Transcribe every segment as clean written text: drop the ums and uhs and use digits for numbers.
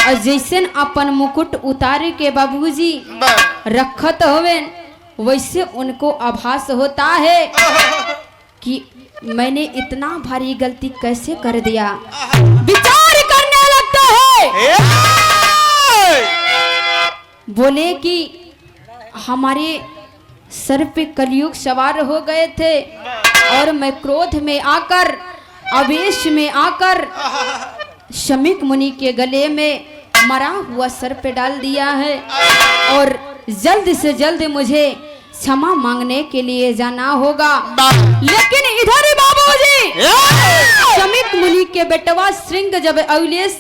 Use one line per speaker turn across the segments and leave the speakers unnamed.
और जैसे अपन मुकुट उतार के बाबूजी रखत होवे वैसे उनको आभास होता है कि मैंने इतना भारी गलती कैसे कर दिया। विचार करने लगता है, बोले कि हमारे सर पे कलयुग सवार हो गए थे और मैं क्रोध में आकर आवेश में आकर शमीक मुनि के गले में मरा हुआ सर पे डाल दिया है और जल्द से जल्द मुझे क्षमा मांगने के लिए जाना होगा। लेकिन इधर बाबूजी शमीक मुनि के बेटवा श्रृंग जब अवलेश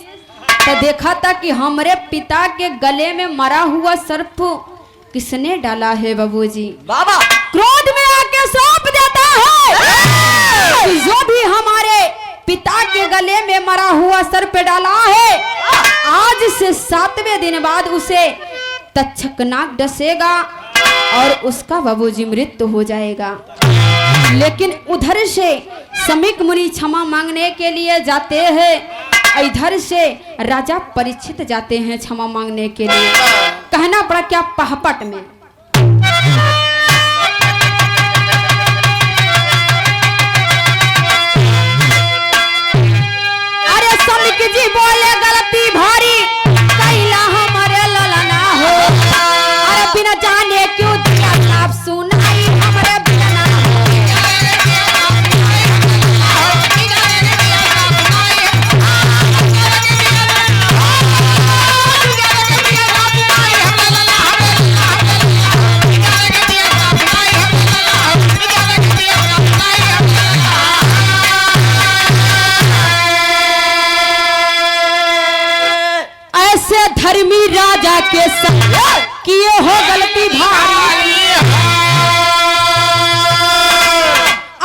तो देखा था कि हमारे पिता के गले में मरा हुआ सर्प किसने डाला है बाबूजी। बाबा क्रोध में आके सौंप देता है, जो भी हमारे पिता के गले में मरा हुआ सर्प डाला है आज से 7वें दिन बाद उसे तक्षकनाग डसेगा और उसका बाबूजी मृत्यु हो जाएगा। लेकिन उधर से शमीक मुनि क्षमा मांगने के लिए जाते हैं, इधर से राजा परीक्षित जाते हैं क्षमा मांगने के लिए। कहना पड़ा क्या पहपट में अरे शमीक जी बोले गलती भारी कैला हमारे ललना हो, अरे बिना जाने क्यों दिया आप सुनाई हमारे बिना हो। धर्मी राजा के साथ किए हो गलती भारी,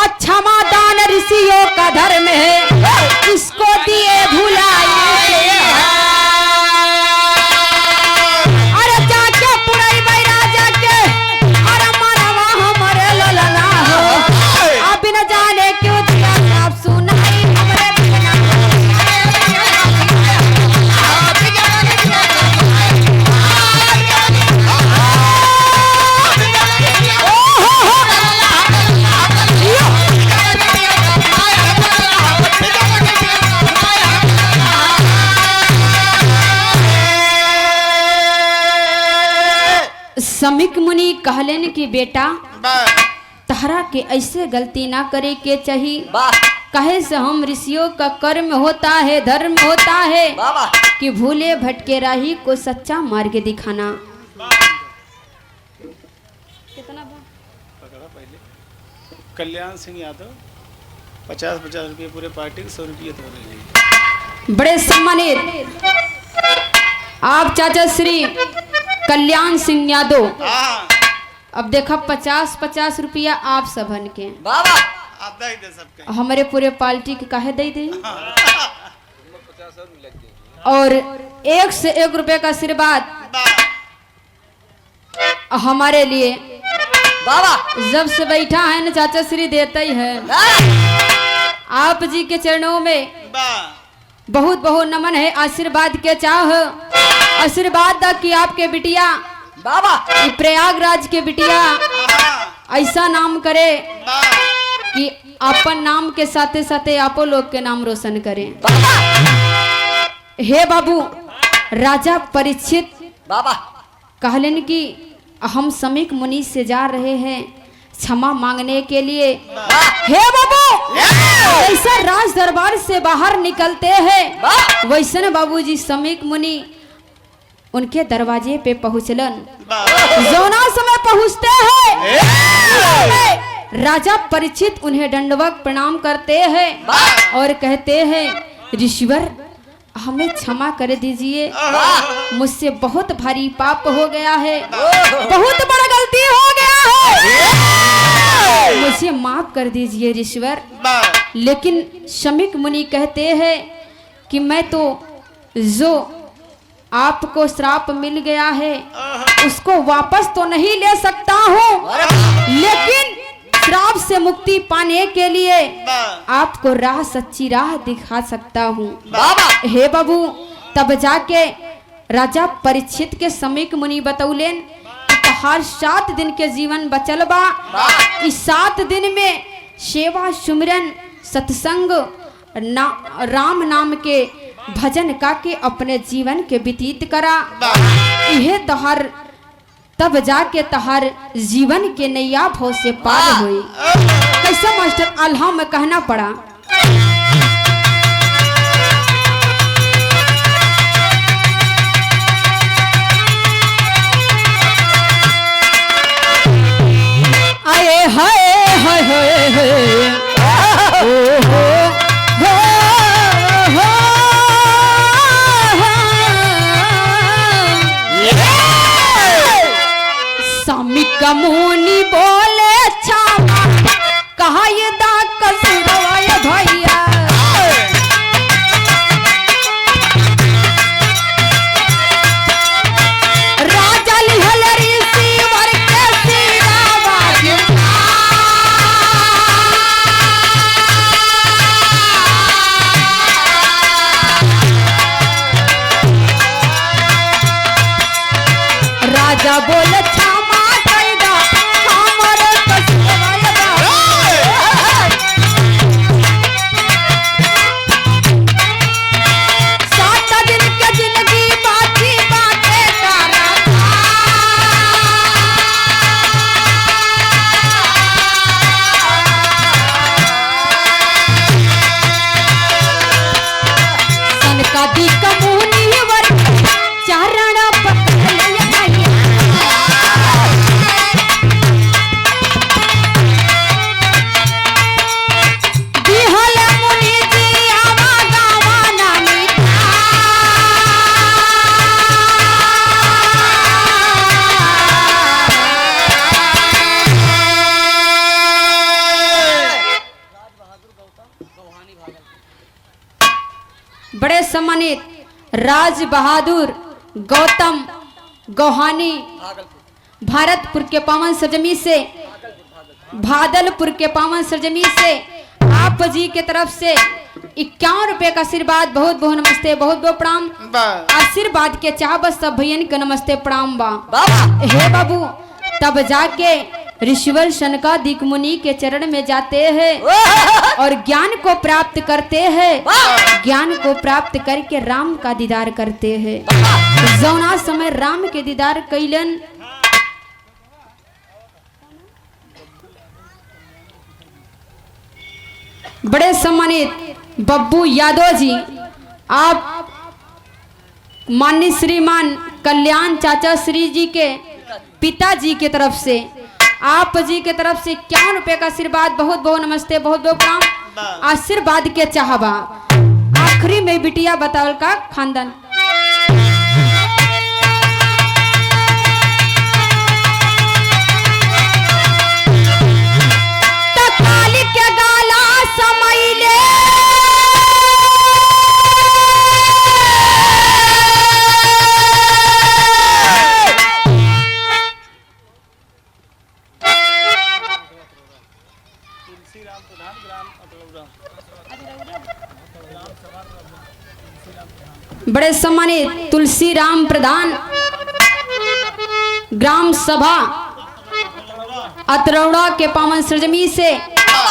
अच्छा दान ऋषियों का धर्म है इसको दिए भुलाई। अरे जाके पुरई भाई राजा के अरे मानवा हमारे ललना हो, अब न जाने क्यों दिया आप सुनाई हमारे बिना। शमीक मुनि कहलन कि बेटा तहरा के ऐसे गलती ना करे के चाहिए, कहे से हम ऋषियों का कर्म होता है धर्म होता है कि भूले भटके राही को सच्चा मार्ग दिखाना। कितना
कल्याण सिंह यादव 50-50 रुपये पूरे पार्टी के 100 रुपये तो ले।
बड़े सम्मानित आप चाचा श्री कल्याण सिंह यादव, अब देखा 50-50 रुपया आप सबन के
बाबा आप दे दे सबके,
हमारे पूरे पार्टी के काहे दे दे और 1 से 1 रुपए का आशीर्वाद हमारे लिए बाबा जब से बैठा है ना चाचा श्री देता ही है। आप जी के चरणों में बहुत बहुत नमन है, आशीर्वाद के चाह आशीर्वाद दा कि आपके बिटिया बाबा प्रयागराज के बिटिया ऐसा नाम करे कि अपन नाम के साथे साथे आपो लोग के नाम रोशन करे। हे बाबू राजा परीक्षित बाबा कहलन कि हम शमीक मुनि से जा रहे हैं क्षमा मांगने के लिए। हे बाबू ऐसा राज दरबार से बाहर निकलते हैं वैसे बाबूजी शमीक मुनि उनके दरवाजे पे पहुंचलन। जौना समय पहुंचते हैं राजा परीक्षित उन्हें दंडवत प्रणाम करते हैं और कहते हैं ऋषिवर हमें क्षमा कर दीजिए, मुझसे बहुत भारी पाप हो गया है, बहुत बड़ा गलती हो गया है, मुझे माफ कर दीजिए ऋषिवर। लेकिन शमीक मुनि कहते हैं कि मैं तो जो आपको श्राप मिल गया है उसको वापस तो नहीं ले सकता हूँ, लेकिन श्राप से मुक्ति पाने के लिए आपको राह सच्ची राह दिखा सकता हूँ। हे बाबू तब जाके राजा परीक्षित के समीक मुनि बतौलेन कि तहार 7 दिन के जीवन बचल बा। इस 7 दिन में सेवा सुमिरन सत्संग राम नाम के भजन का के अपने जीवन के व्यतीत करा। यह तहार तब जाके तहार जीवन के नैया भाव से पार हुई। कैसे मास्टर आल्हा में कहना पड़ा। आए हाय हाय हाय हाय ओ हो का मुनि बोले छामा कहा ये दा कसुरवाय भैया। राजा लिहल ऋषिवर के सिरावा राजा बोले बड़े सम्मानित राज बहादुर गौतम गौहानी भारतपुर के पावन सरजमी से भागलपुर के पावन सरजमी से आप जी के तरफ से 51 रुपए का आशीर्वाद बहुत बहुत नमस्ते बहुत बहुत प्रणाम। आशीर्वाद के चाह बस सब भैयन के नमस्ते प्रणाम बा। हे बाबू तब जाके ऋषिवर शनकादिक मुनि के चरण में जाते हैं और ज्ञान को प्राप्त करते हैं। ज्ञान को प्राप्त करके राम का दीदार करते हैं। जौना समय राम के दीदार कैलन बड़े सम्मानित बब्बू यादव जी आप माननीय श्रीमान कल्याण चाचा श्री जी के पिताजी के तरफ से आप जी के तरफ से 51 रुपए का आशीर्वाद बहुत बहुत नमस्ते बहुत बहुत प्रणाम। आशीर्वाद के चाहबा आखिरी में बिटिया बतावल का खानदान तकाली के गाला समैले बड़े सम्मानित तुलसी राम प्रधान ग्राम सभा अतरौड़ा के पावन सरजमी से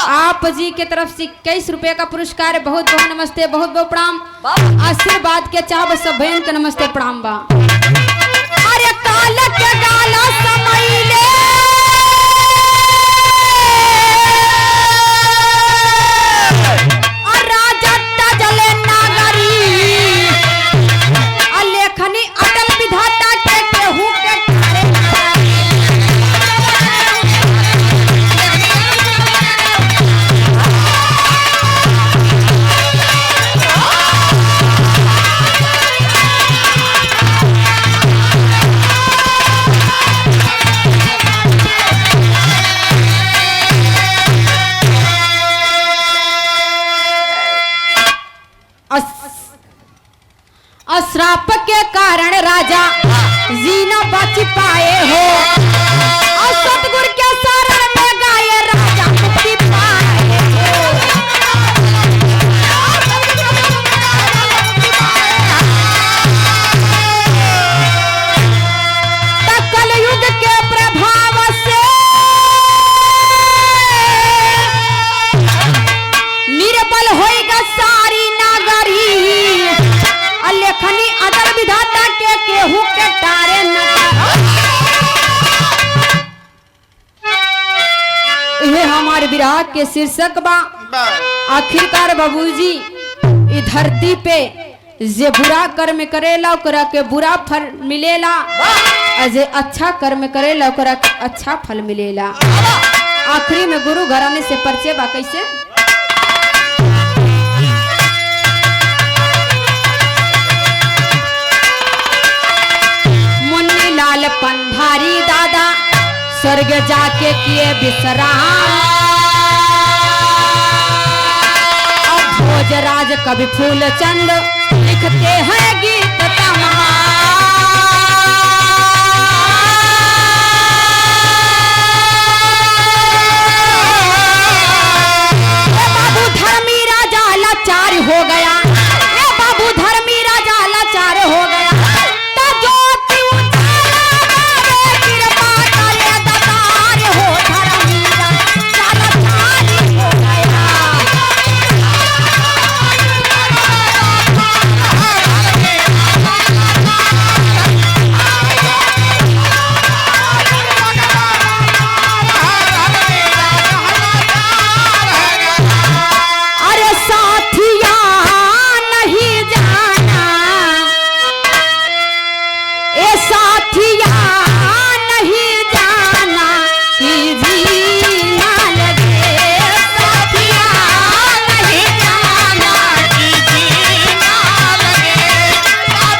आप जी के तरफ से 21 रुपए का पुरस्कार बहुत बहुत नमस्ते बहुत बहुत प्रणाम। आशीर्वाद के चाह सब बहन के नमस्ते प्रणाम बा। अरे काल के गाला समैले अटल विधाता के केहू के श्राप के कारण राजा जी न बच पाए हो और सतगुरु के शरण में गाये राजा मुक्ति पाए हो। विधाता के केहू के टारे न ये हमारे विराह के शीर्षक बा। आखिरकार बाबूजी ई धरती पे जे बुरा कर्म करेला ओकरा के बुरा फल मिलेला और जे अच्छा कर्म करेला ओकरा के अच्छा फल मिलेला। आखिरी में गुरु घराने से परिचय बा कैसे? मुन्नी लाल पंधारी दादा स्वर्ग जाके किए विश्राम। अब भोजराज कवि फूलचंद लिखते हैं गीत